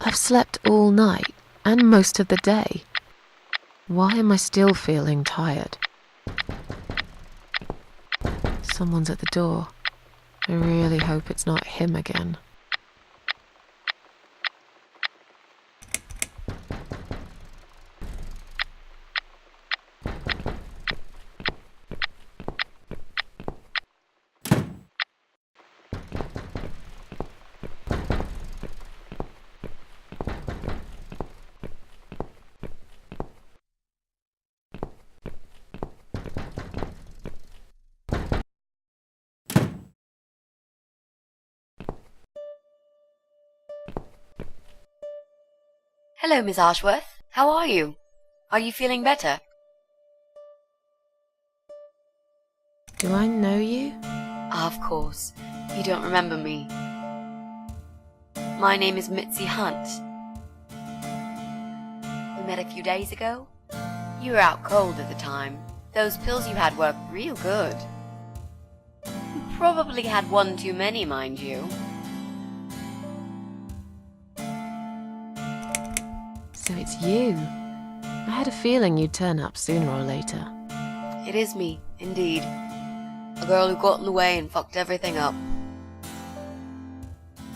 I've slept all night and most of the day. Why am I still feeling tired? Someone's at the door. I really hope it's not him again. Hello, Miss Ashworth. How are you? Are you feeling better? Do I know you? Of course. You don't remember me. My name is Mitzi Hunt. We met a few days ago. You were out cold at the time. Those pills you had worked real good. You probably had one too many, mind you. So it's you. I had a feeling you'd turn up sooner or later. It is me, indeed. A girl who got in the way and fucked everything up.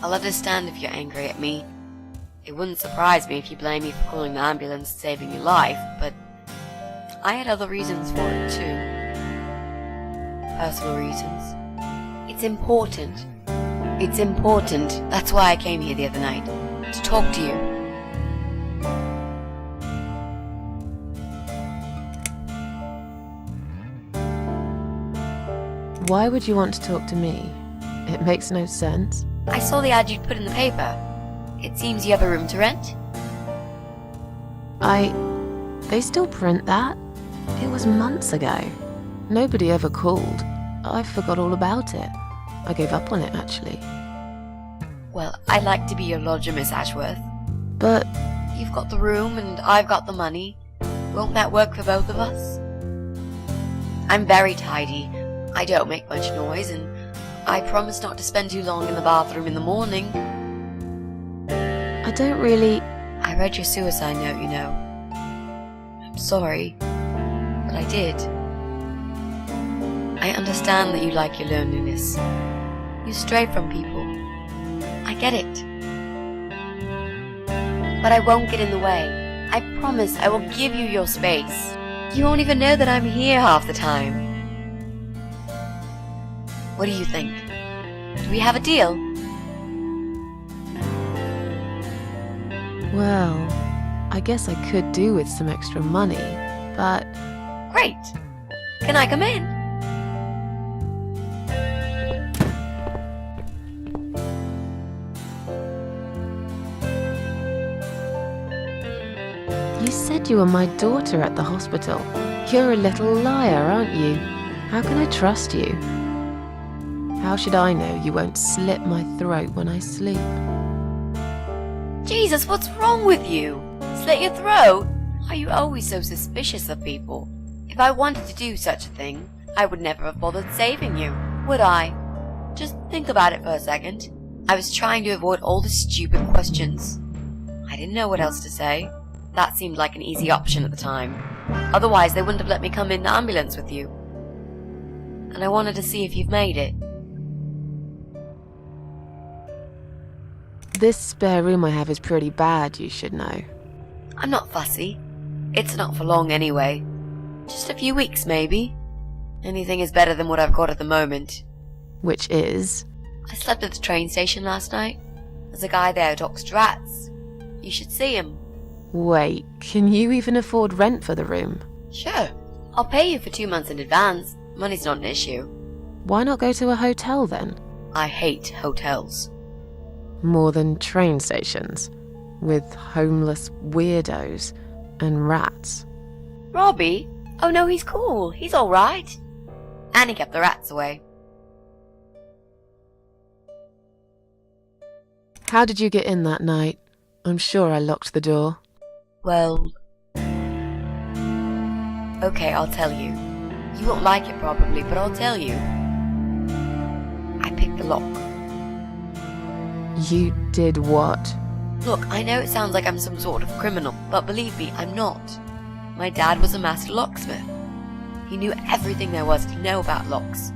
I'll understand if you're angry at me. It wouldn't surprise me if you blame me for calling the ambulance and saving your life, but I had other reasons for it too. Personal reasons. It's important. It's important. That's why I came here the other night. To talk to you. Why would you want to talk to me? It makes no sense. I saw the ad you'd put in the paper. It seems you have a room to rent. They still print that? It was months ago. Nobody ever called. I forgot all about it. I gave up on it, actually. Well, I'd like to be your lodger, Miss Ashworth. But you've got the room and I've got the money. Won't that work for both of us? I'm very tidy. I don't make much noise, and I promise not to spend too long in the bathroom in the morning. I don't really... I read your suicide note, you know. I'm sorry, but I did. I understand that you like your loneliness. You stray from people. I get it. But I won't get in the way. I promise I will give you your space. You won't even know that I'm here half the time. What do you think? Do we have a deal? Well, I guess I could do with some extra money, but... Great! Can I come in? You said you were my daughter at the hospital. You're a little liar, aren't you? How can I trust you? How should I know you won't slit my throat when I sleep? Jesus, what's wrong with you? Slit your throat? Are you always so suspicious of people? If I wanted to do such a thing, I would never have bothered saving you, would I? Just think about it for a second. I was trying to avoid all the stupid questions. I didn't know what else to say. That seemed like an easy option at the time. Otherwise, they wouldn't have let me come in the ambulance with you. And I wanted to see if you've made it. This spare room I have is pretty bad, you should know. I'm not fussy. It's not for long anyway. Just a few weeks, maybe. Anything is better than what I've got at the moment. Which is? I slept at the train station last night. There's a guy there who talks to rats. You should see him. Wait, can you even afford rent for the room? Sure. I'll pay you for 2 months in advance. Money's not an issue. Why not go to a hotel then? I hate hotels. More than train stations, with homeless weirdos and rats. Robbie? Oh no, he's cool. He's alright. And he kept the rats away. How did you get in that night? I'm sure I locked the door. Well... Okay, I'll tell you. You won't like it probably, but I'll tell you. I picked the lock. You did what? Look, I know it sounds like I'm some sort of criminal, but believe me, I'm not. My dad was a master locksmith. He knew everything there was to know about locks.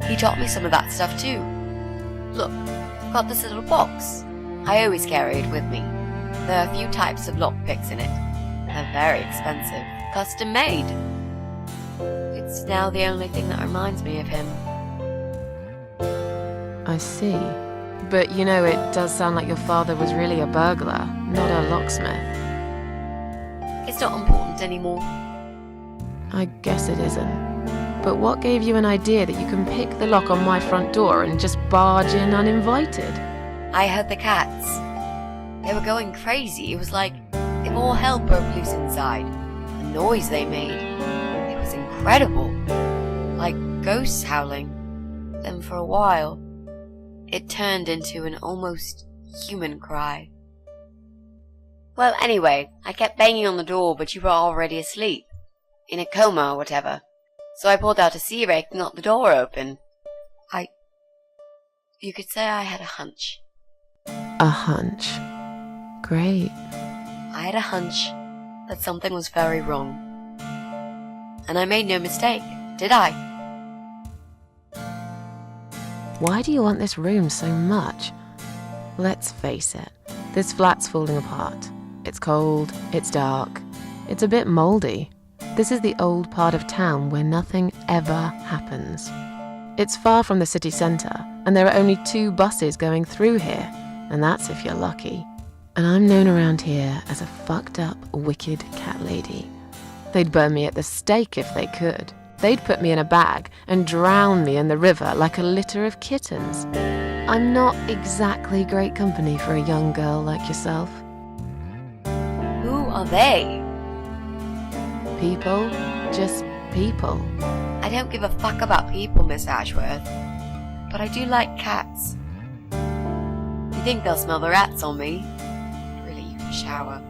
He taught me some of that stuff too. Look, I've got this little box. I always carry it with me. There are a few types of lockpicks in it. They're very expensive, custom made. It's now the only thing that reminds me of him. I see. But you know, it does sound like your father was really a burglar, not a locksmith. It's not important anymore. I guess it isn't. But what gave you an idea that you can pick the lock on my front door and just barge in uninvited? I heard the cats. They were going crazy. It was like if all hell broke loose inside. The noise they made. It was incredible. Like ghosts howling. Then for a while, it turned into an almost human cry. Well, anyway, I kept banging on the door, but you were already asleep. In a coma or whatever. So I pulled out a sea rake and got the door open. You could say I had a hunch. A hunch. Great. I had a hunch that something was very wrong. And I made no mistake, did I? Why do you want this room so much? Let's face it, this flat's falling apart. It's cold, it's dark, it's a bit mouldy. This is the old part of town where nothing ever happens. It's far from the city centre, and there are only 2 buses going through here, and that's if you're lucky. And I'm known around here as a fucked up, wicked cat lady. They'd burn me at the stake if they could. They'd put me in a bag and drown me in the river like a litter of kittens. I'm not exactly great company for a young girl like yourself. Who are they? People, just people. I don't give a fuck about people, Miss Ashworth. But I do like cats. You think they'll smell the rats on me? Really, you can shower.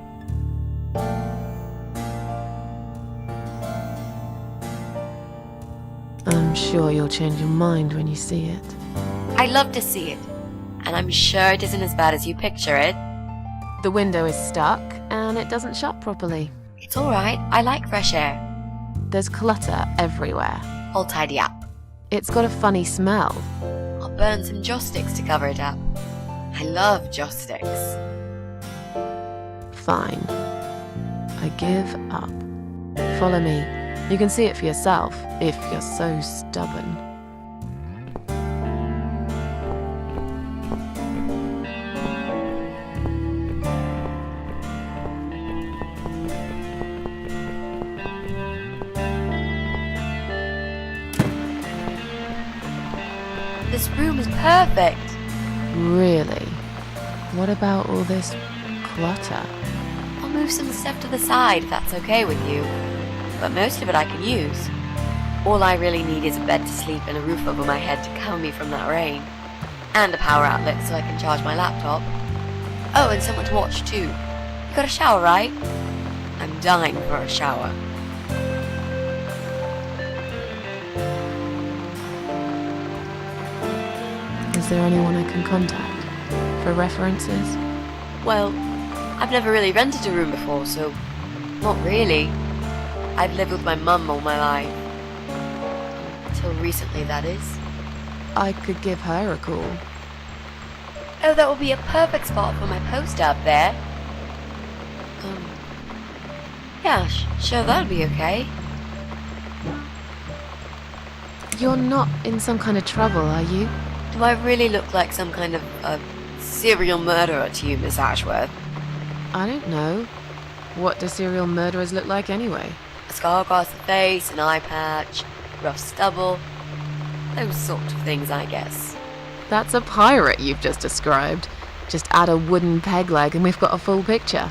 I'm sure you'll change your mind when you see it. I love to see it. And I'm sure it isn't as bad as you picture it. The window is stuck and it doesn't shut properly. It's alright, I like fresh air. There's clutter everywhere. I'll tidy up. It's got a funny smell. I'll burn some joss sticks to cover it up. I love joss sticks. Fine. I give up. Follow me. You can see it for yourself, if you're so stubborn. This room is perfect. Really? What about all this clutter? I'll move some stuff to the side if that's okay with you. But most of it I can use. All I really need is a bed to sleep and a roof over my head to cover me from that rain. And a power outlet so I can charge my laptop. Oh, and someone to watch too. You got a shower, right? I'm dying for a shower. Is there anyone I can contact for references? Well, I've never really rented a room before, so not really. I've lived with my mum all my life. Until recently, that is. I could give her a call. Oh, that would be a perfect spot for my poster up there. Yeah, sure, that'd be okay. You're not in some kind of trouble, are you? Do I really look like some kind of serial murderer to you, Miss Ashworth? I don't know. What do serial murderers look like anyway? A scar across the face, an eye patch, rough stubble. Those sort of things, I guess. That's a pirate you've just described. Just add a wooden peg leg and we've got a full picture.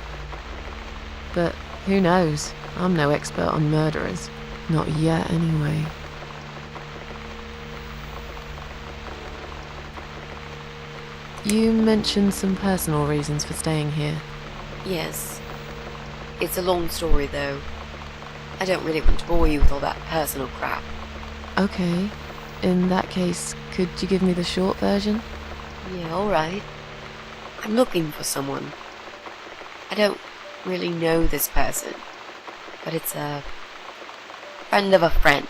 But who knows? I'm no expert on murderers. Not yet, anyway. You mentioned some personal reasons for staying here. Yes. It's a long story, though. I don't really want to bore you with all that personal crap. Okay. In that case, could you give me the short version? Yeah, alright. I'm looking for someone. I don't really know this person, but it's a friend of a friend.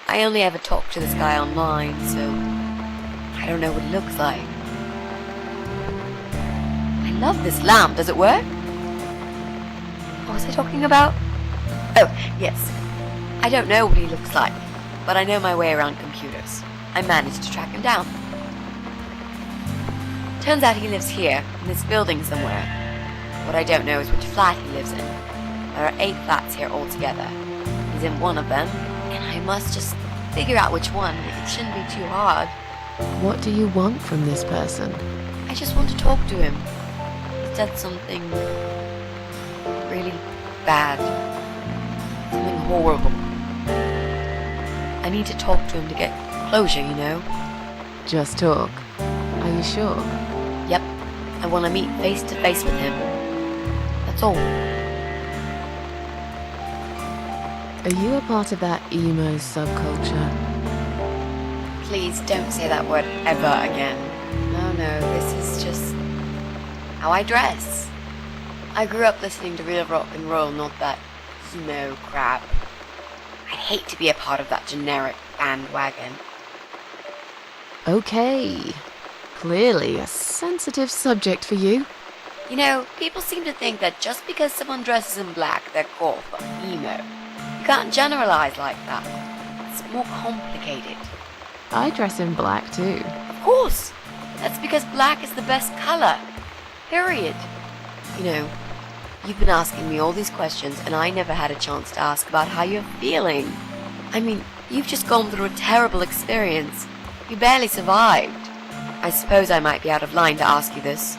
I only ever talk to this guy online, so I don't know what he looks like. I love this lamp. Does it work? What was I talking about? Oh, yes. I don't know what he looks like, but I know my way around computers. I managed to track him down. Turns out he lives here, in this building somewhere. What I don't know is which flat he lives in. There are 8 flats here altogether. He's in one of them, and I must just figure out which one. It shouldn't be too hard. What do you want from this person? I just want to talk to him. He's done something really bad. Something horrible. I need to talk to him to get closure, you know? Just talk. Are you sure? Yep. I want to meet face to face with him. That's all. Are you a part of that emo subculture? Please don't say that word ever again. No, this is just how I dress. I grew up listening to real rock and roll, not that emo crap. I hate to be a part of that generic bandwagon. Okay. Clearly a sensitive subject for you. You know, people seem to think that just because someone dresses in black, they're called emo. You can't generalize like that. It's more complicated. I dress in black too. Of course! That's because black is the best color. Period. You know, you've been asking me all these questions and I never had a chance to ask about how you're feeling. I mean, you've just gone through a terrible experience. You barely survived. I suppose I might be out of line to ask you this,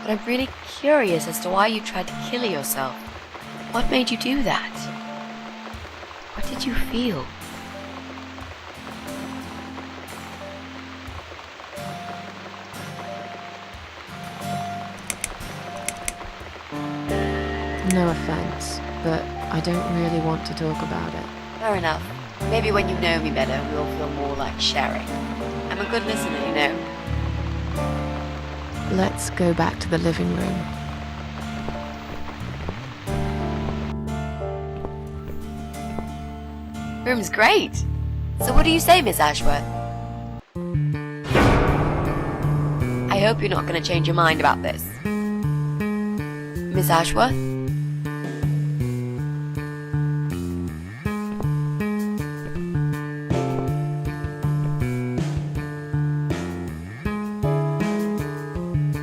but I'm really curious as to why you tried to kill yourself. What made you do that? What did you feel? No offense, but I don't really want to talk about it. Fair enough. Maybe when you know me better, we'll feel more like sharing. I'm a good listener, you know. Let's go back to the living room. Room's great. So what do you say, Miss Ashworth? I hope you're not going to change your mind about this. Miss Ashworth?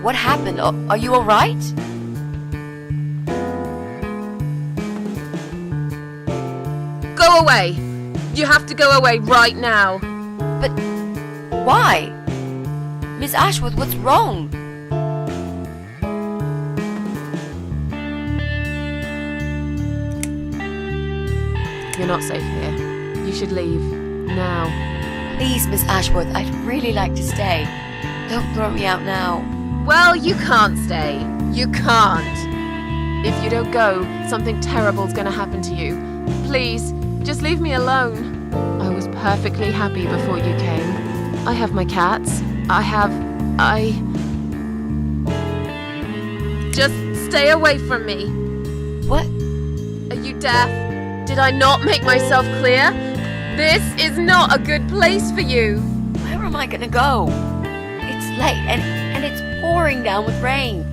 What happened? Are you alright? Go away! You have to go away right now. But why? Miss Ashworth, what's wrong? You're not safe here. You should leave. Now. Please, Miss Ashworth, I'd really like to stay. Don't throw me out now. Well, you can't stay. You can't. If you don't go, something terrible's gonna happen to you. Please, just leave me alone. I was perfectly happy before you came. I have my cats. Just stay away from me. What? Are you deaf? Did I not make myself clear? This is not a good place for you. Where am I gonna go? It's late and it's pouring down with rain.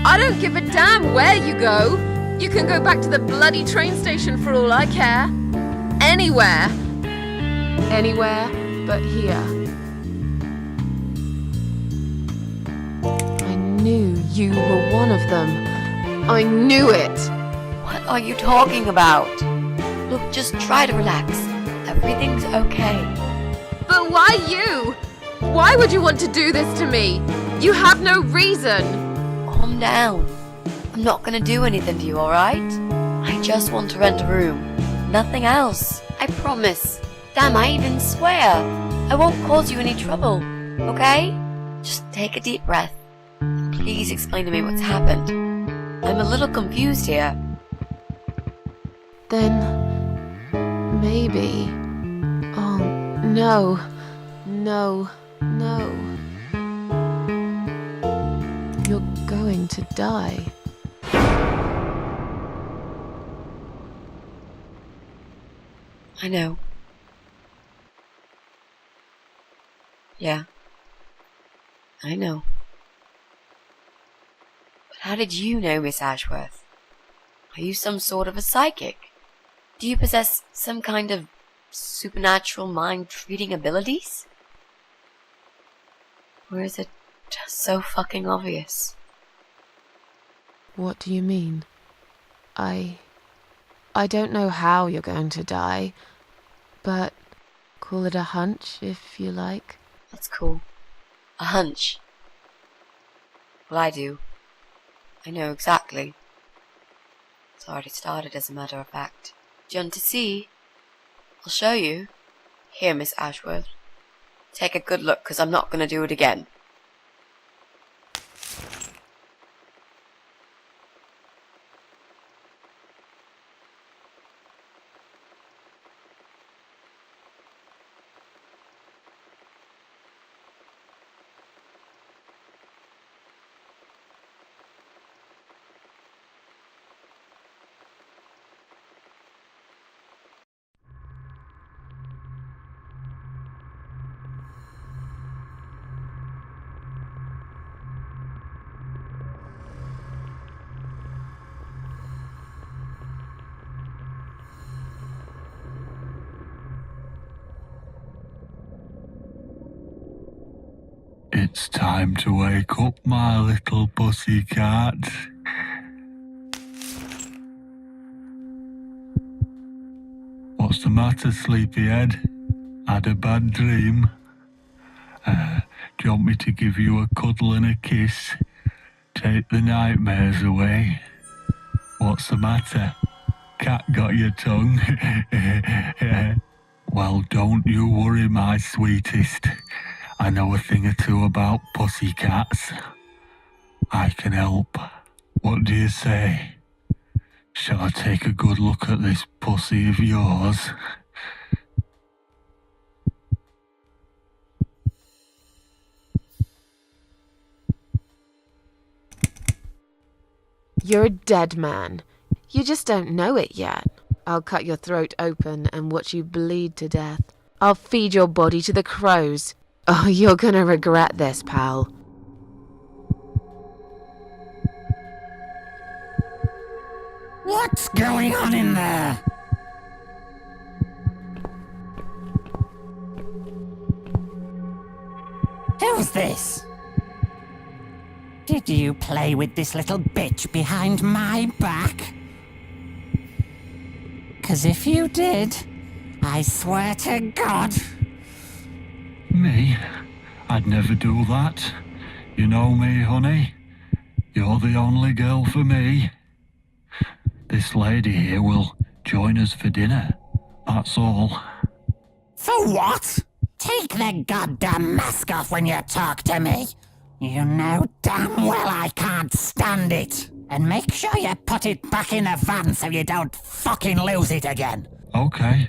I don't give a damn where you go. You can go back to the bloody train station for all I care. Anywhere. Anywhere but here. I knew you were one of them. I knew it. What are you talking about? Look, just try to relax. Everything's okay. But why you? Why would you want to do this to me? You have no reason. Calm down. I'm not gonna do anything to you, alright? I just want to rent a room. Nothing else. I promise. Damn, I even swear. I won't cause you any trouble. Okay? Just take a deep breath. And please explain to me what's happened. I'm a little confused here. Then maybe. Oh, no. No. No. You're going to die. I know. Yeah. I know. But how did you know, Miss Ashworth? Are you some sort of a psychic? Do you possess some kind of supernatural mind-reading abilities? Or is it just so fucking obvious? What do you mean? I don't know how you're going to die, but call it a hunch if you like. That's cool. A hunch. Well, I do. I know exactly. It's already started, as a matter of fact. Do you want to see? I'll show you. Here, Miss Ashworth. Take a good look, 'cause I'm not going to do it again. It's time to wake up, my little pussycat. What's the matter, sleepyhead? Had a bad dream? Do you want me to give you a cuddle and a kiss? Take the nightmares away? What's the matter? Cat got your tongue? Well, don't you worry, my sweetest. I know a thing or two about pussycats. I can help. What do you say? Shall I take a good look at this pussy of yours? You're a dead man. You just don't know it yet. I'll cut your throat open and watch you bleed to death. I'll feed your body to the crows. Oh, you're gonna regret this, pal. What's going on in there? Who's this? Did you play with this little bitch behind my back? 'Cause if you did, I swear to God... Me? I'd never do that. You know me, honey. You're the only girl for me. This lady here will join us for dinner. That's all. For what? Take the goddamn mask off when you talk to me. You know damn well I can't stand it. And make sure you put it back in the van so you don't fucking lose it again. Okay.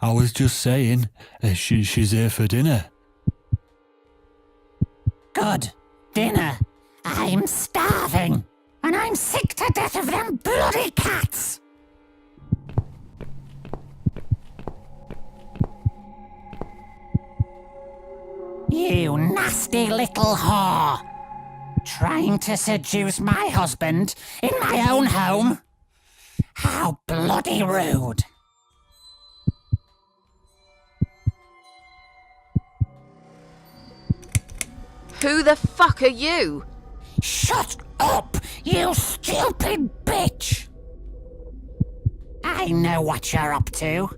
I was just saying, she's here for dinner. Good. Dinner. I'm starving. And I'm sick to death of them bloody cats. You nasty little whore. Trying to seduce my husband in my own home? How bloody rude. Who the fuck are you? Shut up, you stupid bitch! I know what you're up to.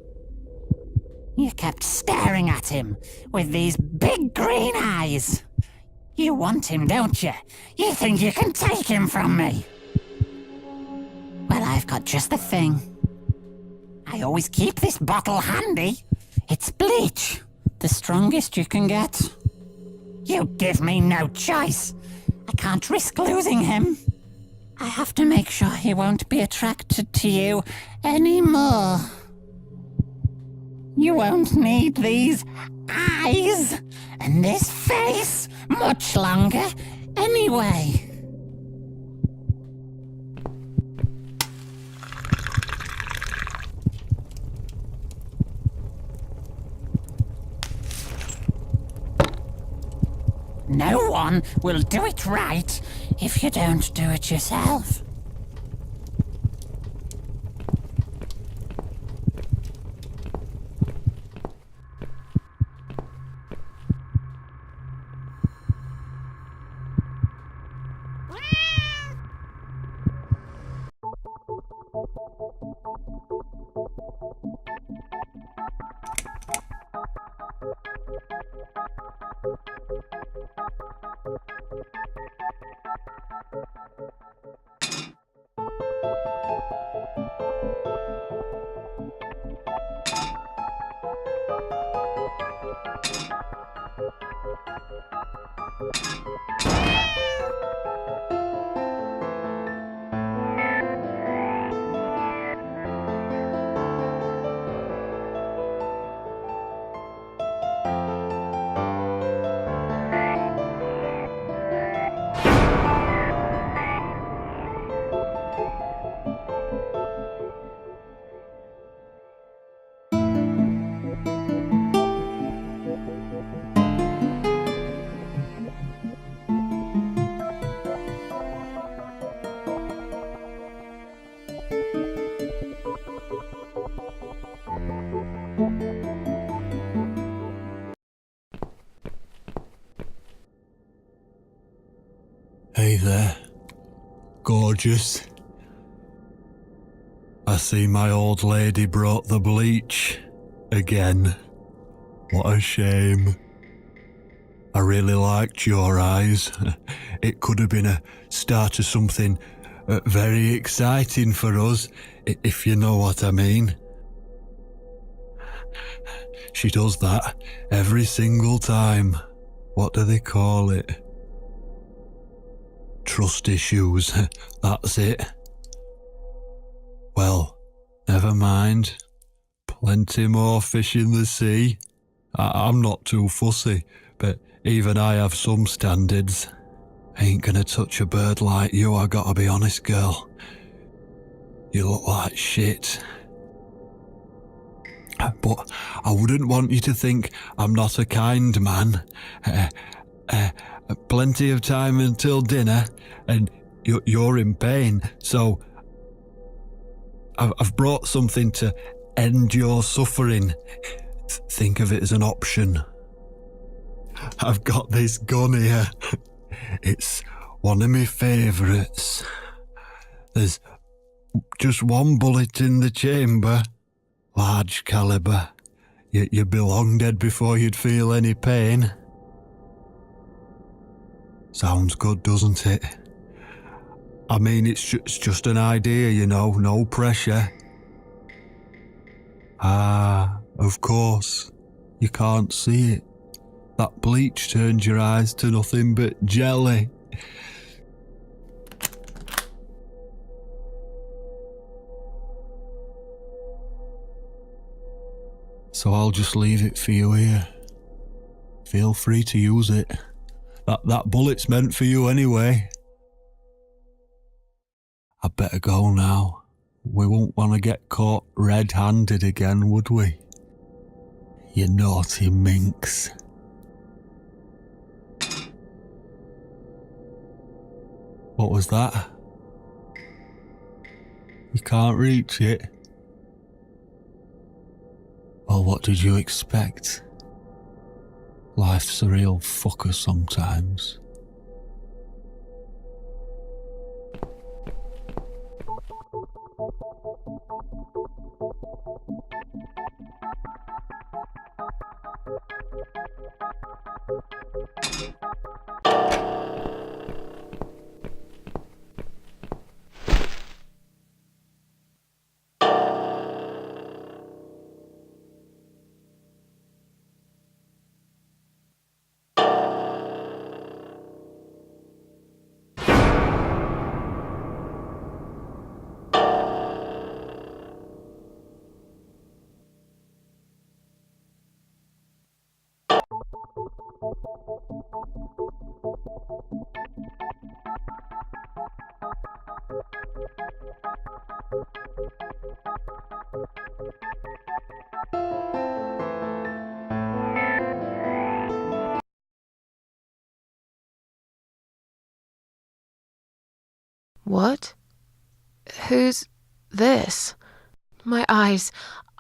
You kept staring at him with these big green eyes. You want him, don't you? You think you can take him from me? Well, I've got just the thing. I always keep this bottle handy. It's bleach, the strongest you can get. You give me no choice. I can't risk losing him. I have to make sure he won't be attracted to you anymore. You won't need these eyes and this face much longer anyway. No one will do it right if you don't do it yourself. Hey there, gorgeous. I see my old lady brought the bleach again. What a shame. I really liked your eyes. It could have been a start of something very exciting for us, if you know what I mean. She does that every single time. What do they call it? Trust issues, that's it. Well, never mind. Plenty more fish in the sea. I'm not too fussy, but even I have some standards. Ain't gonna touch a bird like you, I gotta be honest, girl. You look like shit. But I wouldn't want you to think I'm not a kind man. Plenty of time until dinner, and you're in pain, so I've brought something to end your suffering. Think of it as an option. I've got this gun here. It's one of my favourites. There's just one bullet in the chamber, large caliber. You'd be long dead before you'd feel any pain. Sounds good, doesn't it? I mean, it's just an idea, you know, no pressure. Ah, of course. You can't see it. That bleach turns your eyes to nothing but jelly. So I'll just leave it for you here. Feel free to use it. That bullet's meant for you anyway. I'd better go now. We won't want to get caught red-handed again, would we? You naughty minx. What was that? You can't reach it? Well, what did you expect? Life's a real fucker sometimes. What? Who's this? My eyes.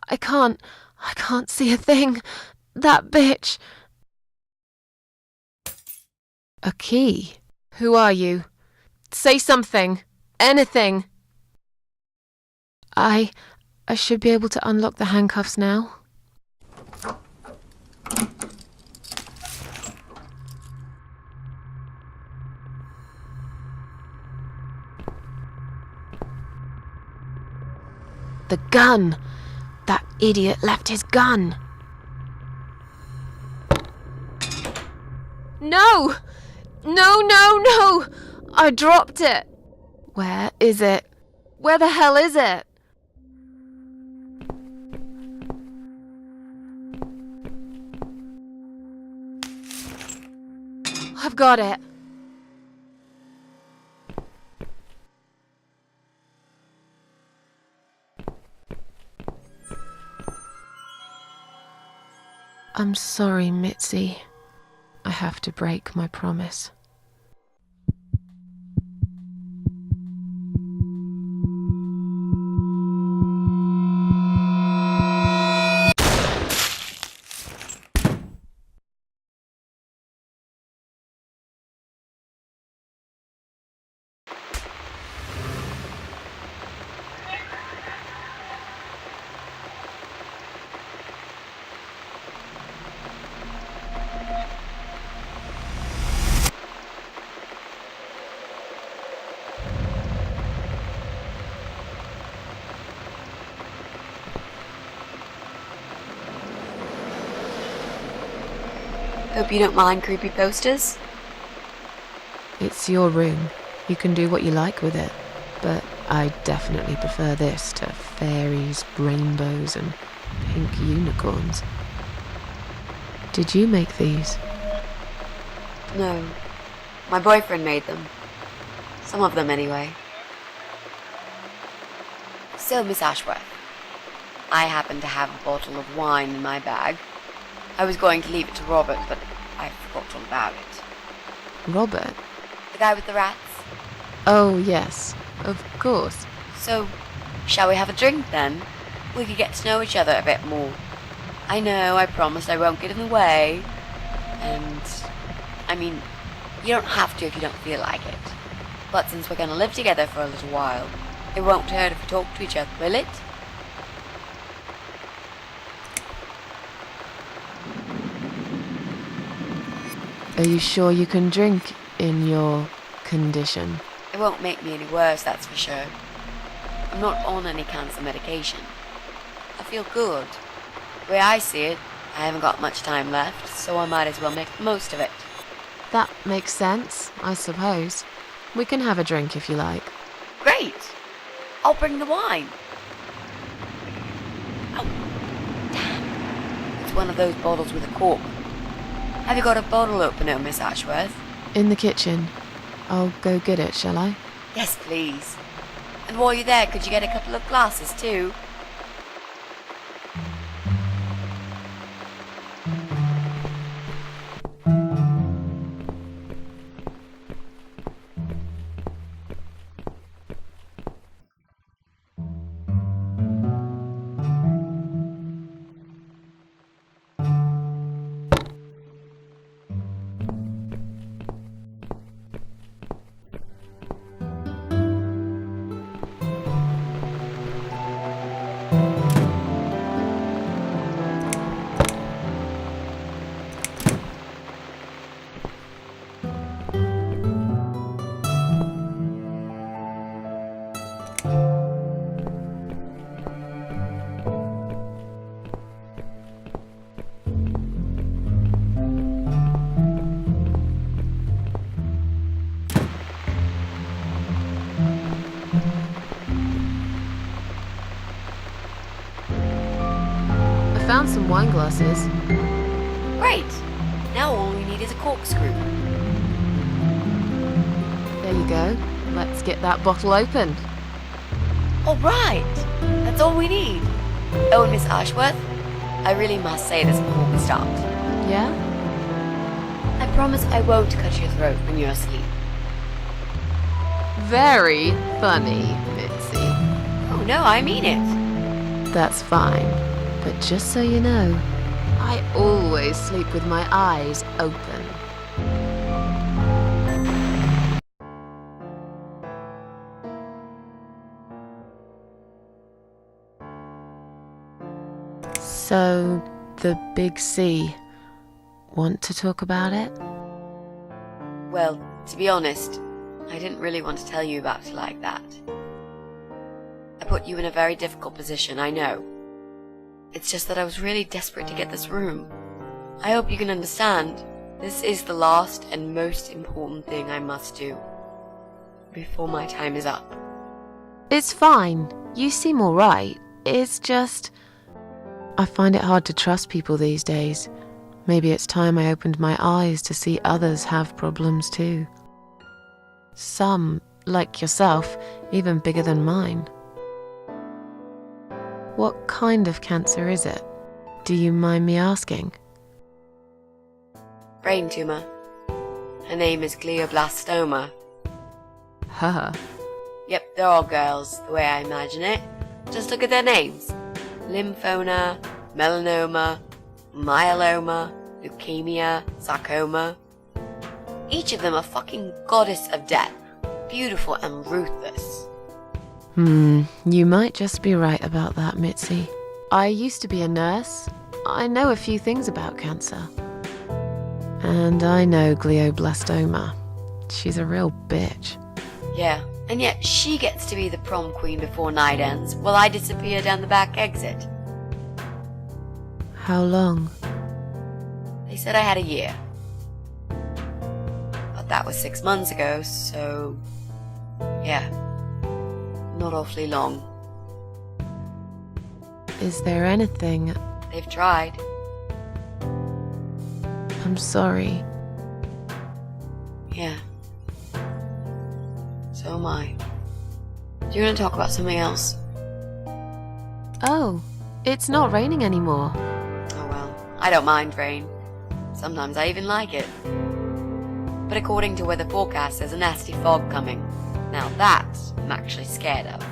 I can't see a thing. That bitch. A key? Who are you? Say something. Anything. I should be able to unlock the handcuffs now. The gun! That idiot left his gun! No! No, no, no! I dropped it! Where is it? Where the hell is it? I've got it. I'm sorry, Mitzi. I have to break my promise. Hope you don't mind creepy posters. It's your room. You can do what you like with it. But I definitely prefer this to fairies, rainbows, and pink unicorns. Did you make these? No. My boyfriend made them. Some of them, anyway. So, Miss Ashworth, I happen to have a bottle of wine in my bag. I was going to leave it to Robert, but I forgot all about it. Robert? The guy with the rats? Oh, yes. Of course. So, shall we have a drink then? We could get to know each other a bit more. I know, I promised I won't get in the way. And, I mean, you don't have to if you don't feel like it. But since we're gonna live together for a little while, it won't hurt if we talk to each other, will it? Are you sure you can drink in your condition? It won't make me any worse, that's for sure. I'm not on any cancer medication. I feel good. The way I see it, I haven't got much time left, so I might as well make the most of it. That makes sense, I suppose. We can have a drink if you like. Great! I'll bring the wine. Oh, damn. It's one of those bottles with a cork. Have you got a bottle opener, Miss Ashworth? In the kitchen. I'll go get it, shall I? Yes, please. And while you're there, could you get a couple of glasses too? Found some wine glasses. Great! Now all we need is a corkscrew. There you go. let's get that bottle open. All right, that's all we need. Oh, and Miss Ashworth, I really must say this before we start. Yeah? I promise I won't cut your throat when you're asleep. Very funny, Mitzi. Oh no, I mean it. That's fine. But just so you know, I always sleep with my eyes open. So, the big C. Want to talk about it? Well, to be honest, I didn't really want to tell you about it like that. I put you in a very difficult position, I know. It's just that I was really desperate to get this room. I hope you can understand. This is the last and most important thing I must do before my time is up. It's fine. You seem alright. It's just... I find it hard to trust people these days. Maybe it's time I opened my eyes to see others have problems too. Some, like yourself, even bigger than mine. What kind of cancer is it? Do you mind me asking? Brain tumor. Her name is glioblastoma. Huh. Yep, they're all girls, the way I imagine it. Just look at their names. Lymphoma, melanoma, myeloma, leukemia, sarcoma. Each of them a fucking goddess of death, beautiful and ruthless. You might just be right about that, Mitzi. I used to be a nurse. I know a few things about cancer. And I know glioblastoma. She's a real bitch. Yeah, and yet she gets to be the prom queen before night ends, while I disappear down the back exit. How long? They said I had a year. But that was 6 months ago, so... yeah. Not awfully long. Is there anything... They've tried. I'm sorry. Yeah. So am I. Do you want to talk about something else? Oh, it's not raining anymore. Oh well, I don't mind rain. Sometimes I even like it. But according to weather forecast, there's a nasty fog coming. Now that I'm actually scared of.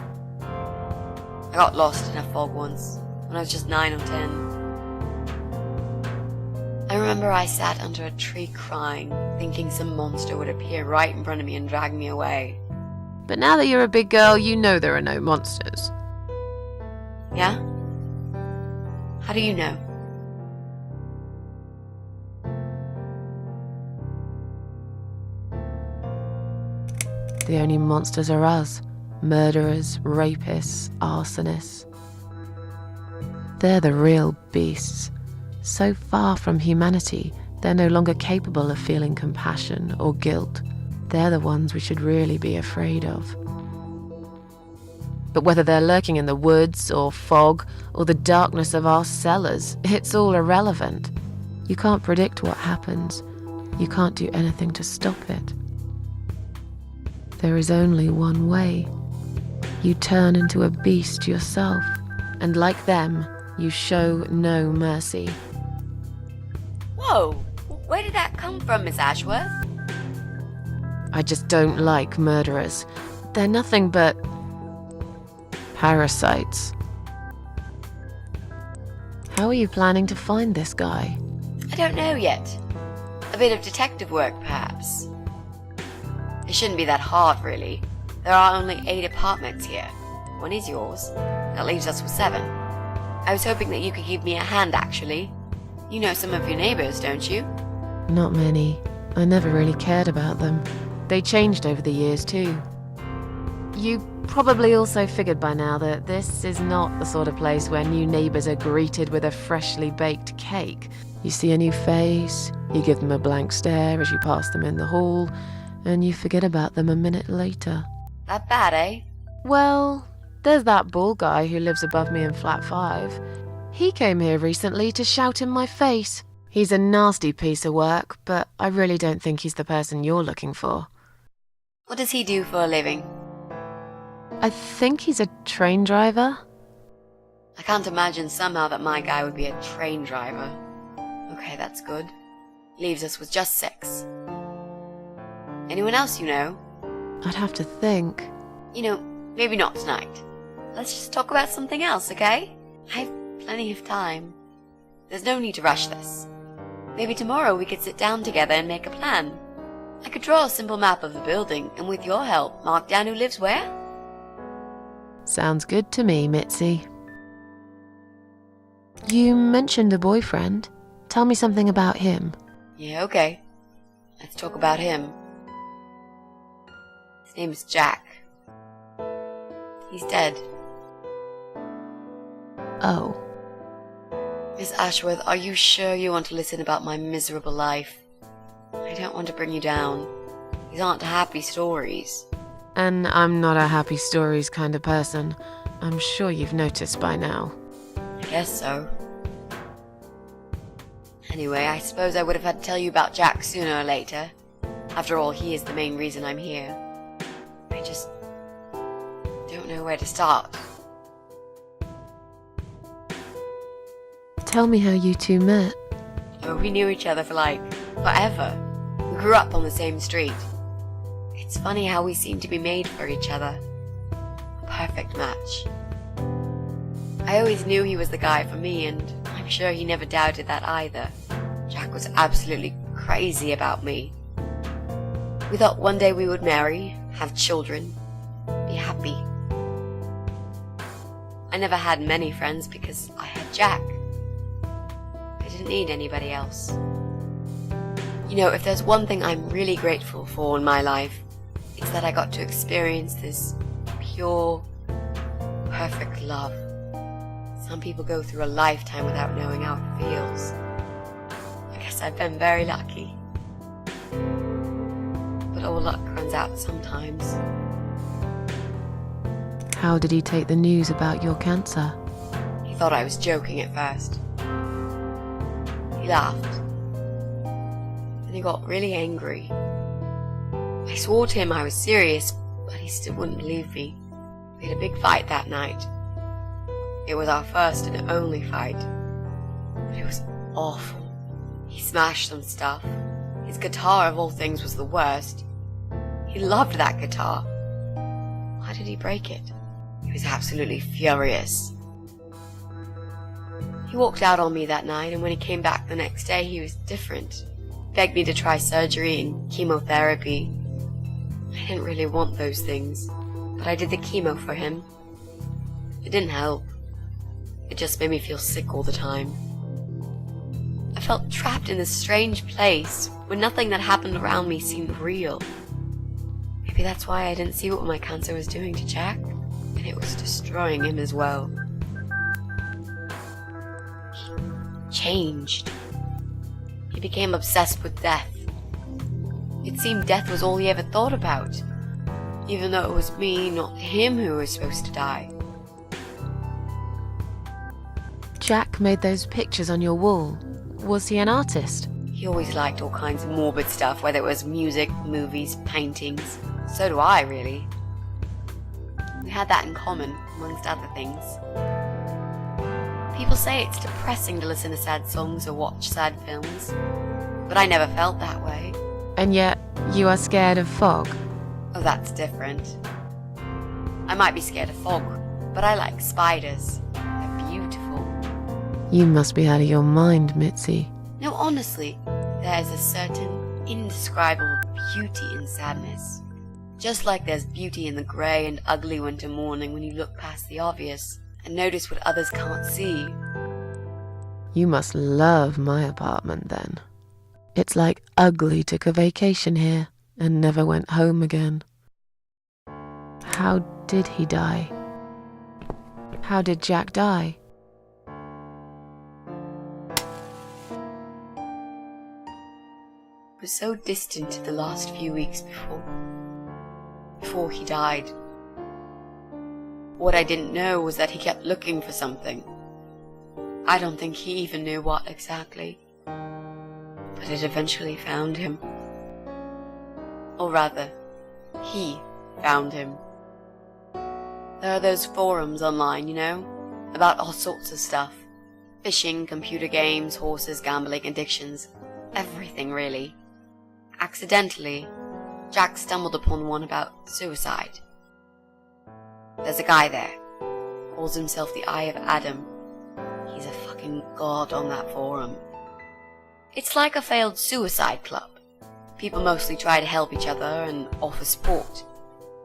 I got lost in a fog once, when I was just 9 or 10. I remember I sat under a tree crying, thinking some monster would appear right in front of me and drag me away. But now that you're a big girl, you know there are no monsters. Yeah? How do you know? The only monsters are us. Murderers, rapists, arsonists. They're the real beasts. So far from humanity, they're no longer capable of feeling compassion or guilt. They're the ones we should really be afraid of. But whether they're lurking in the woods or fog or the darkness of our cellars, it's all irrelevant. You can't predict what happens. You can't do anything to stop it. There is only one way. You turn into a beast yourself, and like them, you show no mercy. Whoa! Where did that come from, Miss Ashworth? I just don't like murderers. They're nothing but... parasites. How are you planning to find this guy? I don't know yet. A bit of detective work, perhaps. It shouldn't be that hard, really. There are only 8 apartments here. One is yours. That leaves us with 7. I was hoping that you could give me a hand, actually. You know some of your neighbors, don't you? Not many. I never really cared about them. They changed over the years, too. You probably also figured by now that this is not the sort of place where new neighbors are greeted with a freshly baked cake. You see a new face, you give them a blank stare as you pass them in the hall, and you forget about them a minute later. That bad, eh? Well, there's that bald guy who lives above me in flat 5. He came here recently to shout in my face. He's a nasty piece of work, but I really don't think he's the person you're looking for. What does he do for a living? I think he's a train driver. I can't imagine somehow that my guy would be a train driver. Okay, that's good. Leaves us with just 6. Anyone else you know? I'd have to think. You know, maybe not tonight. Let's just talk about something else, okay? I have plenty of time. There's no need to rush this. Maybe tomorrow we could sit down together and make a plan. I could draw a simple map of the building, and with your help, mark down who lives where. Sounds good to me, Mitzi. You mentioned a boyfriend. Tell me something about him. Yeah, okay. Let's talk about him. His name is Jack. He's dead. Oh. Miss Ashworth, are you sure you want to listen about my miserable life? I don't want to bring you down. These aren't happy stories. And I'm not a happy stories kind of person. I'm sure you've noticed by now. I guess so. Anyway, I suppose I would have had to tell you about Jack sooner or later. After all, he is the main reason I'm here. I just don't know where to start. Tell me how you two met. Oh, we knew each other for forever. We grew up on the same street. It's funny how we seem to be made for each other. A perfect match. I always knew he was the guy for me, and I'm sure he never doubted that either. Jack was absolutely crazy about me. We thought one day we would marry, have children, be happy. I never had many friends because I had Jack. I didn't need anybody else. You know, if there's one thing I'm really grateful for in my life, it's that I got to experience this pure, perfect love. Some people go through a lifetime without knowing how it feels. I guess I've been very lucky. But all luck runs out sometimes. How did he take the news about your cancer? He thought I was joking at first. He laughed. Then he got really angry. I swore to him I was serious, but he still wouldn't believe me. We had a big fight that night. It was our first and only fight. But it was awful. He smashed some stuff. His guitar, of all things, was the worst. He loved that guitar. Why did he break it? He was absolutely furious. He walked out on me that night, and when he came back the next day, he was different. Begged me to try surgery and chemotherapy. I didn't really want those things, but I did the chemo for him. It didn't help. It just made me feel sick all the time. I felt trapped in this strange place where nothing that happened around me seemed real. Maybe that's why I didn't see what my cancer was doing to Jack, and it was destroying him as well. He changed. He became obsessed with death. It seemed death was all he ever thought about, even though it was me, not him, who was supposed to die. Jack made those pictures on your wall. Was he an artist? He always liked all kinds of morbid stuff, whether it was music, movies, paintings. So do I, really. We had that in common, amongst other things. People say it's depressing to listen to sad songs or watch sad films, but I never felt that way. And yet, you are scared of fog. Oh, that's different. I might be scared of fog, but I like spiders. They're beautiful. You must be out of your mind, Mitzi. No, honestly, there's a certain indescribable beauty in sadness. Just like there's beauty in the grey and ugly winter morning when you look past the obvious and notice what others can't see. You must love my apartment then. It's like Ugly took a vacation here and never went home again. How did he die? How did Jack die? It was so distant the last few weeks before he died. What I didn't know was that he kept looking for something. I don't think he even knew what exactly. But it eventually found him. Or rather, He found him. There are those forums online, you know, about all sorts of stuff. Fishing, computer games, horses, gambling, addictions, everything really. Accidentally, Jack stumbled upon one about suicide. There's a guy there, calls himself the Eye of Adam. He's a fucking god on that forum. It's like a failed suicide club. People mostly try to help each other and offer support.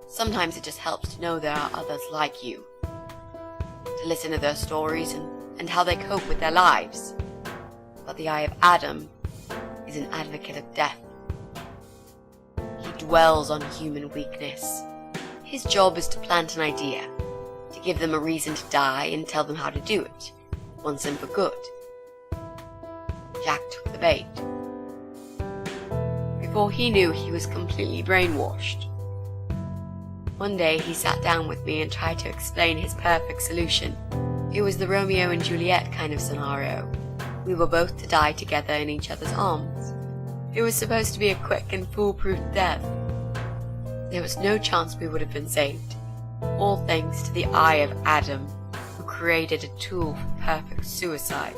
Sometimes it just helps to know there are others like you. To listen to their stories and how they cope with their lives. But the Eye of Adam is an advocate of death. He dwells on human weakness. His job is to plant an idea, to give them a reason to die and tell them how to do it, once and for good. Jack took the bait. Before he knew, he was completely brainwashed. One day he sat down with me and tried to explain his perfect solution. It was the Romeo and Juliet kind of scenario. We were both to die together in each other's arms. It was supposed to be a quick and foolproof death. There was no chance we would have been saved. All thanks to the Eye of Adam, who created a tool for perfect suicide.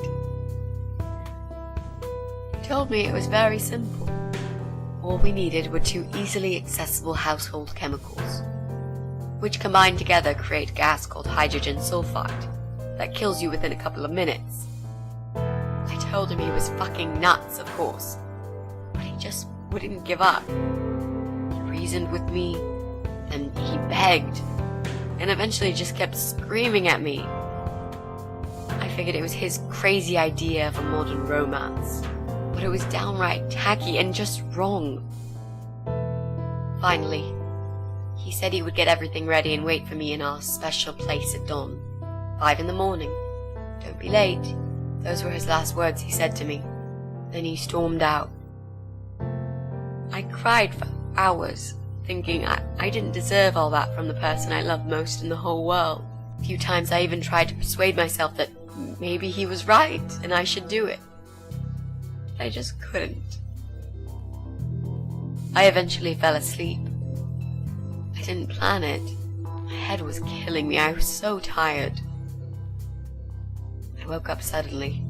He told me it was very simple. All we needed were 2 easily accessible household chemicals, which combined together create a gas called hydrogen sulfide that kills you within a couple of minutes. I told him he was fucking nuts, of course, but he just wouldn't give up. He reasoned with me, then he begged, and eventually just kept screaming at me. I figured it was his crazy idea of a modern romance, but it was downright tacky and just wrong. Finally, he said he would get everything ready and wait for me in our special place at dawn, 5 in the morning. Don't be late. Those were his last words he said to me. Then he stormed out. I cried for hours, thinking I didn't deserve all that from the person I loved most in the whole world. A few times I even tried to persuade myself that maybe he was right and I should do it. But I just couldn't. I eventually fell asleep. I didn't plan it. My head was killing me. I was so tired. I woke up suddenly.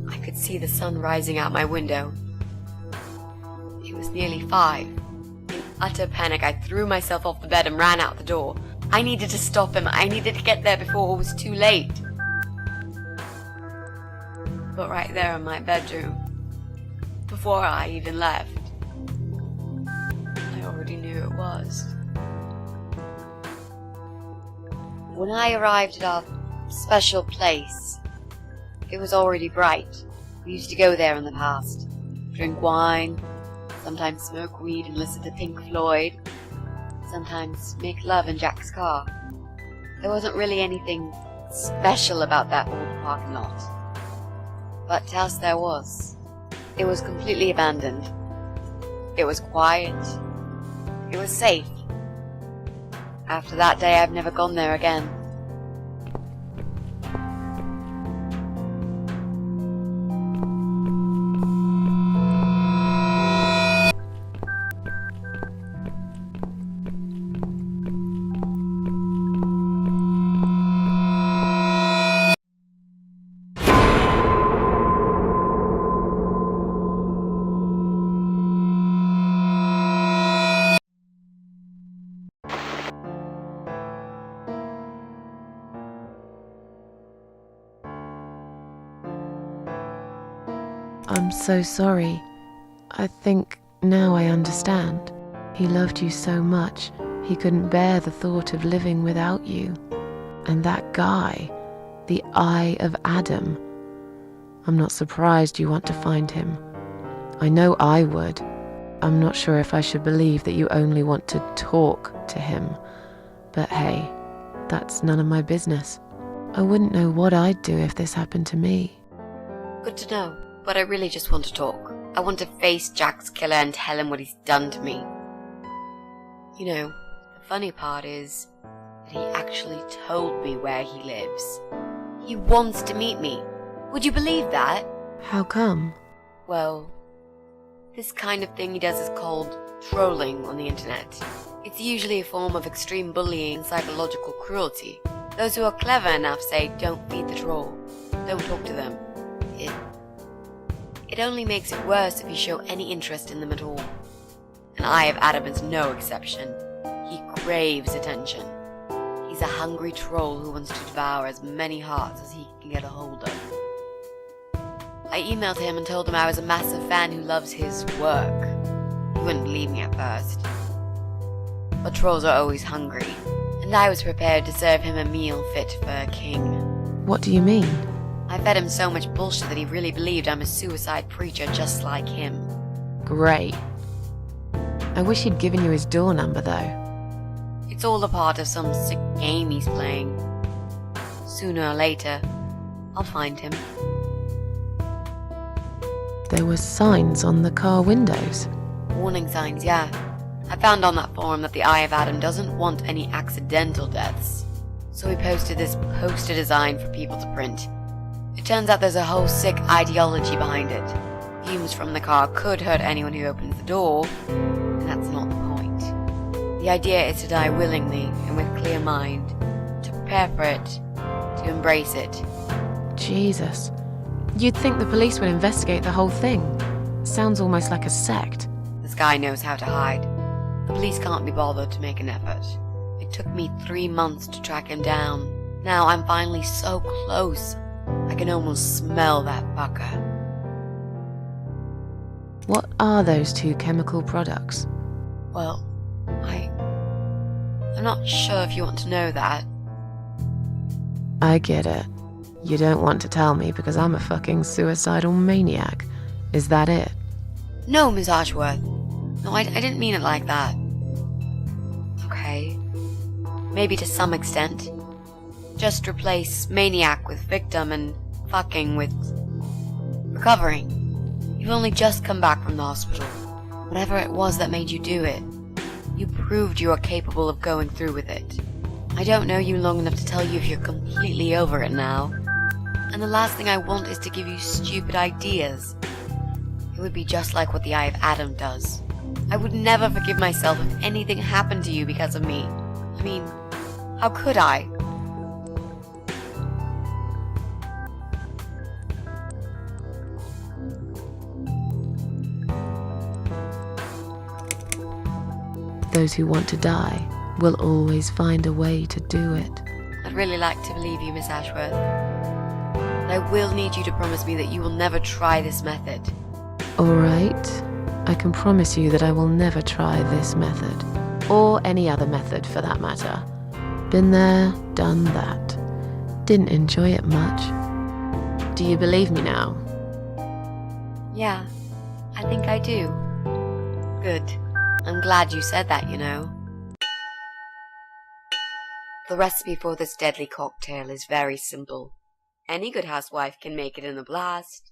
I could see the sun rising out my window. It was nearly 5. In utter panic, I threw myself off the bed and ran out the door. I needed to stop him. I needed to get there before it was too late. But right there in my bedroom, before I even left, I already knew it was. When I arrived at our special place, it was already bright. We used to go there in the past, drink wine, sometimes smoke weed and listen to Pink Floyd, sometimes make love in Jack's car. There wasn't really anything special about that old parking lot. But to us there was. It was completely abandoned. It was quiet. It was safe. After that day, I've never gone there again. I'm so sorry. I think now I understand. He loved you so much, he couldn't bear the thought of living without you. And that guy, the Eye of Adam. I'm not surprised you want to find him. I know I would. I'm not sure if I should believe that you only want to talk to him. But hey, that's none of my business. I wouldn't know what I'd do if this happened to me. Good to know, but I really just want to talk. I want to face Jack's killer and tell him what he's done to me. You know, the funny part is that he actually told me where he lives. He wants to meet me. Would you believe that? How come? Well, this kind of thing he does is called trolling on the internet. It's usually a form of extreme bullying and psychological cruelty. Those who are clever enough say, don't feed the troll, don't talk to them. It only makes it worse if you show any interest in them at all. And Eye of Adam is no exception. He craves attention. He's a hungry troll who wants to devour as many hearts as he can get a hold of. I emailed him and told him I was a massive fan who loves his work. He wouldn't believe me at first. But trolls are always hungry, and I was prepared to serve him a meal fit for a king. What do you mean? I fed him so much bullshit that he really believed I'm a suicide preacher just like him. Great. I wish he'd given you his door number, though. It's all a part of some sick game he's playing. Sooner or later, I'll find him. There were signs on the car windows. Warning signs, yeah. I found on that forum that the Eye of Adam doesn't want any accidental deaths. So he posted this poster design for people to print. It turns out there's a whole sick ideology behind it. Fumes from the car could hurt anyone who opens the door, and that's not the point. The idea is to die willingly and with clear mind, to prepare for it, to embrace it. Jesus. You'd think the police would investigate the whole thing. Sounds almost like a sect. This guy knows how to hide. The police can't be bothered to make an effort. It took me 3 months to track him down. Now I'm finally so close. I can almost smell that fucker. What are those two chemical products? Well, I'm not sure if you want to know that. I get it. You don't want to tell me because I'm a fucking suicidal maniac. Is that it? No, Miss Ashworth. No, I didn't mean it like that. Okay. Maybe to some extent. Just replace maniac with victim and fucking with recovering. You've only just come back from the hospital. Whatever it was that made you do it, you proved you are capable of going through with it. I don't know you long enough to tell you if you're completely over it now. And the last thing I want is to give you stupid ideas. It would be just like what the Eye of Adam does. I would never forgive myself if anything happened to you because of me. I mean, how could I? Those who want to die will always find a way to do it. I'd really like to believe you, Miss Ashworth. But I will need you to promise me that you will never try this method. All right. I can promise you that I will never try this method. Or any other method, for that matter. Been there, done that. Didn't enjoy it much. Do you believe me now? Yeah, I think I do. Good. I'm glad you said that, you know. The recipe for this deadly cocktail is very simple. Any good housewife can make it in a blast.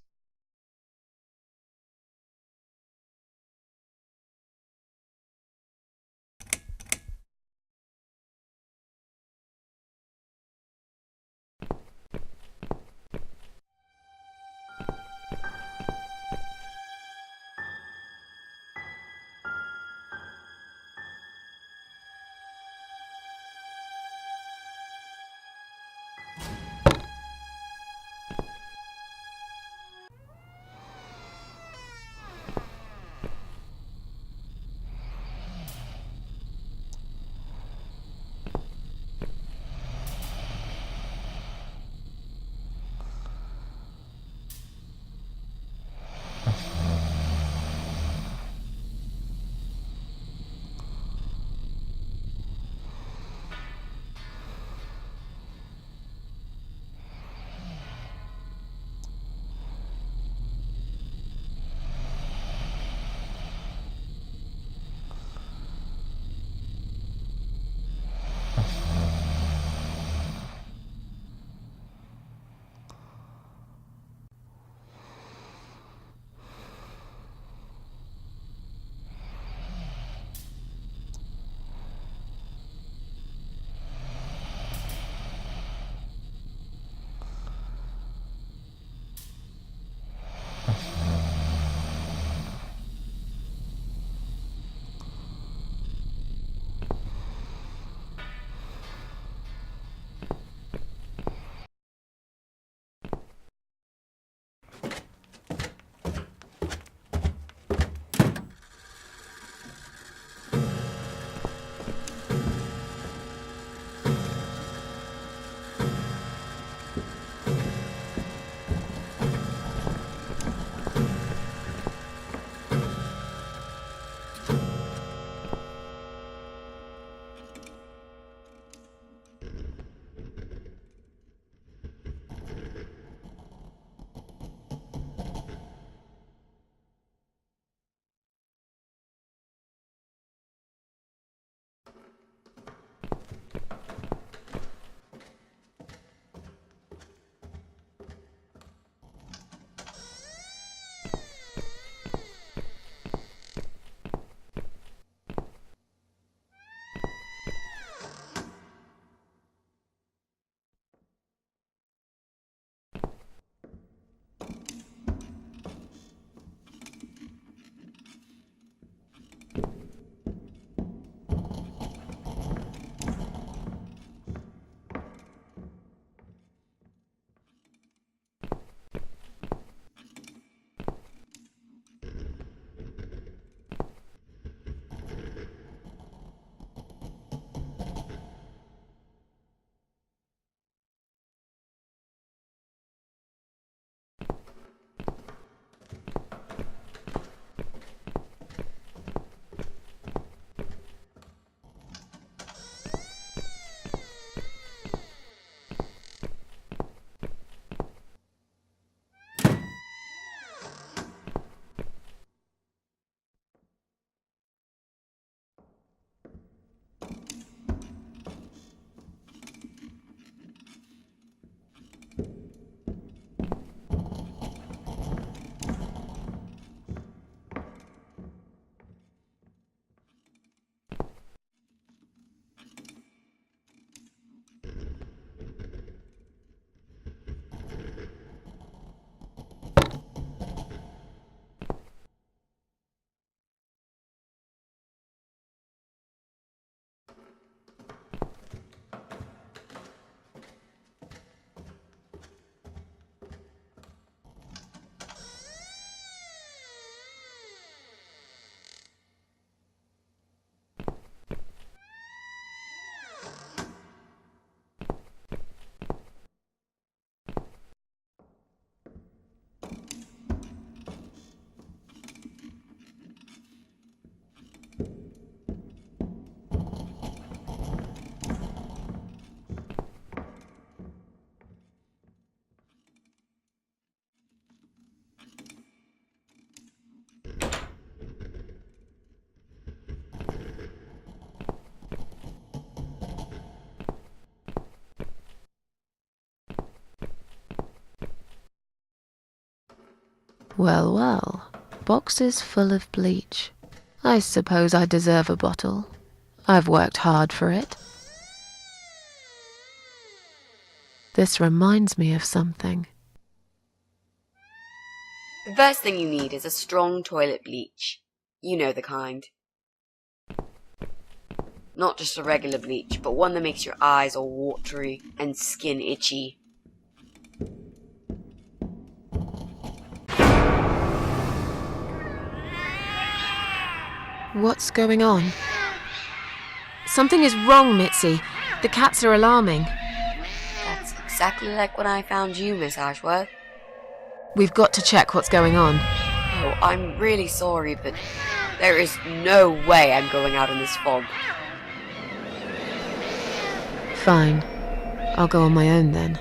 Well, well. Boxes full of bleach. I suppose I deserve a bottle. I've worked hard for it. This reminds me of something. The first thing you need is a strong toilet bleach. You know the kind. Not just a regular bleach, but one that makes your eyes all watery and skin itchy. What's going on? Something is wrong, Mitzi. The cats are alarming. That's exactly like when I found you, Miss Ashworth. We've got to check what's going on. Oh, I'm really sorry, but there is no way I'm going out in this fog. Fine. I'll go on my own then.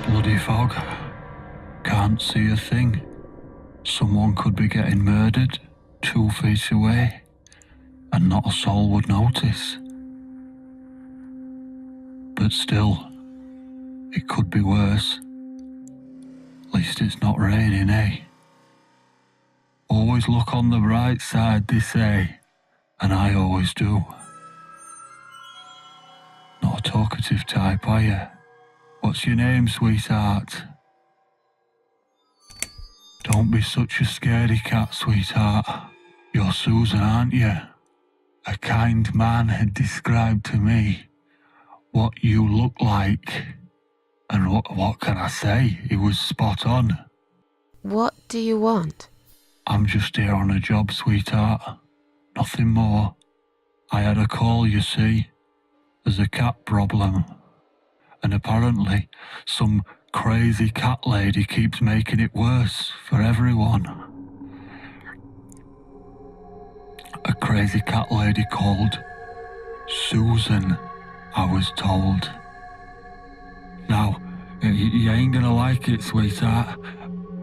Bloody fog. Can't see a thing. Someone could be getting murdered 2 feet away, and not a soul would notice. But still, it could be worse. At least it's not raining, eh? Always look on the bright side, they say, and I always do. Not a talkative type, are you? What's your name, sweetheart? Don't be such a scaredy cat, sweetheart. You're Susan, aren't you? A kind man had described to me what you look like. And what can I say? He was spot on. What do you want? I'm just here on a job, sweetheart. Nothing more. I had a call, you see. There's a cat problem. And apparently, some crazy cat lady keeps making it worse for everyone. A crazy cat lady called Susan, I was told. Now, you ain't gonna like it, sweetheart,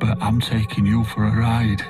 but I'm taking you for a ride.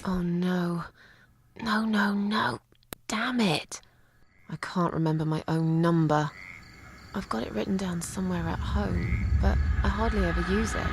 Oh no. No, no, no. Damn it. I can't remember my own number. I've got it written down somewhere at home, but I hardly ever use it.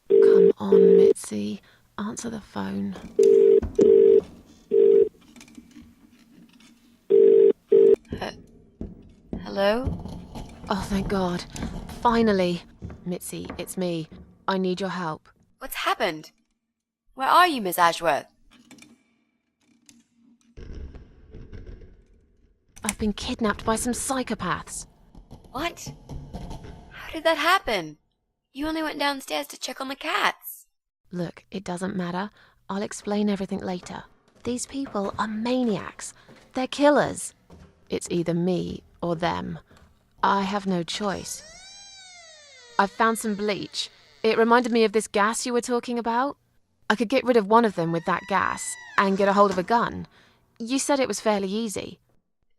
Come on, Mitzi. Answer the phone. Hello? Oh, thank God. Finally. Mitzi, it's me. I need your help. What's happened? Where are you, Miss Ashworth? I've been kidnapped by some psychopaths. What? How did that happen? You only went downstairs to check on the cats. Look, it doesn't matter. I'll explain everything later. These people are maniacs. They're killers. It's either me or them. I have no choice. I've found some bleach. It reminded me of this gas you were talking about. I could get rid of one of them with that gas and get a hold of a gun. You said it was fairly easy.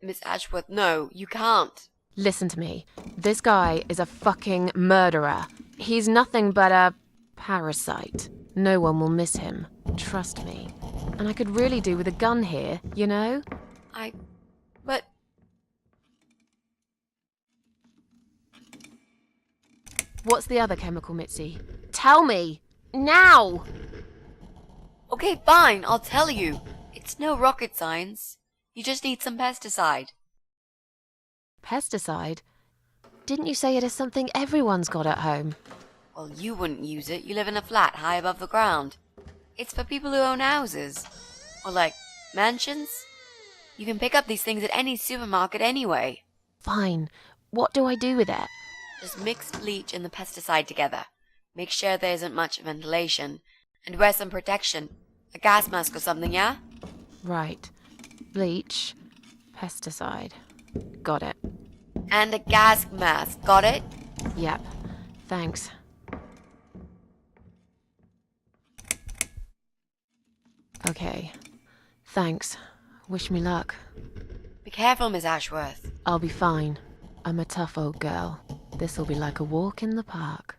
Miss Ashworth, no, you can't. Listen to me. This guy is a fucking murderer. He's nothing but a parasite. No one will miss him. Trust me. And I could really do with a gun here, you know? But... What's the other chemical, Mitzi? Tell me! Now! Okay, fine, I'll tell you. It's no rocket science. You just need some pesticide. Pesticide? Didn't you say it is something everyone's got at home? Well, you wouldn't use it. You live in a flat high above the ground. It's for people who own houses. Or like, mansions. You can pick up these things at any supermarket anyway. Fine. What do I do with it? Just mix bleach and the pesticide together. Make sure there isn't much ventilation. And wear some protection. A gas mask or something, yeah? Right. Bleach. Pesticide. Got it. And a gas mask, got it? Yep. Thanks. Okay. Thanks. Wish me luck. Be careful, Miss Ashworth. I'll be fine. I'm a tough old girl. This'll be like a walk in the park.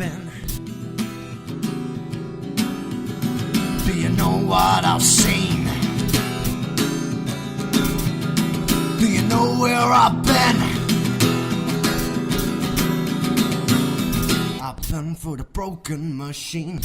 been? Do you know what I've seen? Do you know where I've been? I've been for the broken machine.